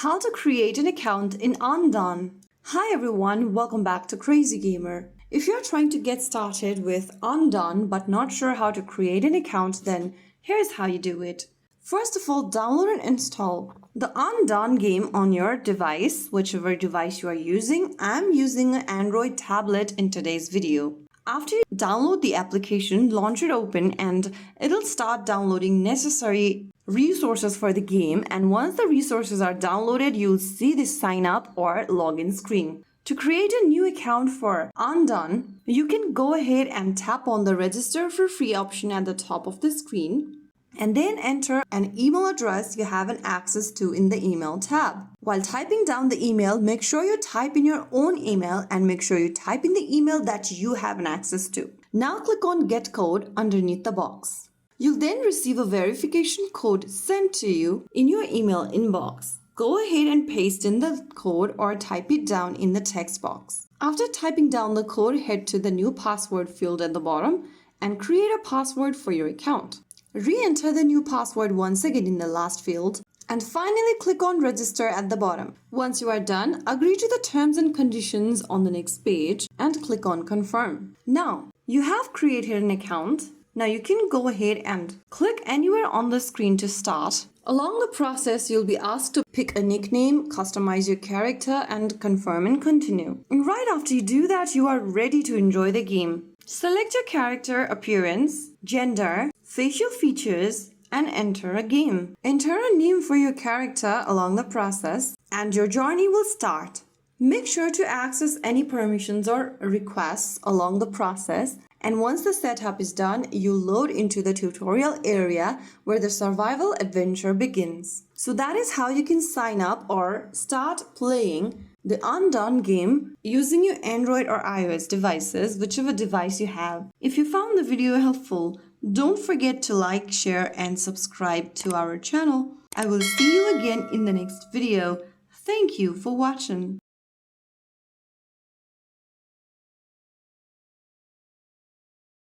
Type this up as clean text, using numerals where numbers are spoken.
How to create an account in Undawn. Hi everyone, welcome back to Crazy Gamer. If you're trying to get started with Undawn but not sure how to create an account, then here's how you do it. First of all, download and install the Undawn game on your device, whichever device you are using. I'm using an Android tablet in today's video. After you download the application, launch it open and it'll start downloading necessary resources for the game, and once the resources are downloaded, you'll see this sign up or login screen. To create a new account for Undawn, you can go ahead and tap on the register for free option at the top of the screen and then enter an email address you have access to in the email tab. While typing down the email, make sure you type in your own email and make sure you type in the email that you have access to. Now click on Get Code underneath the box. You'll then receive a verification code sent to you in your email inbox. Go ahead and paste in the code or type it down in the text box. After typing down the code, head to the new password field at the bottom and create a password for your account. Re-enter the new password once again in the last field and finally click on register at the bottom. Once you are done, agree to the terms and conditions on the next page and click on confirm. Now, you have created an account. Now you can go ahead and click anywhere on the screen to start. Along the process, you'll be asked to pick a nickname, customize your character, and confirm and continue. And right after you do that, you are ready to enjoy the game. Select your character appearance, gender, facial features, and enter a game. Enter a name for your character along the process, and your journey will start. Make sure to access any permissions or requests along the process, and once the setup is done, you load into the tutorial area where the survival adventure begins. So that is how you can sign up or start playing the Undawn game using your Android or iOS devices, whichever device you have. If you found the video helpful, don't forget to like, share, and subscribe to our channel. I will see you again in the next video. Thank you for watching.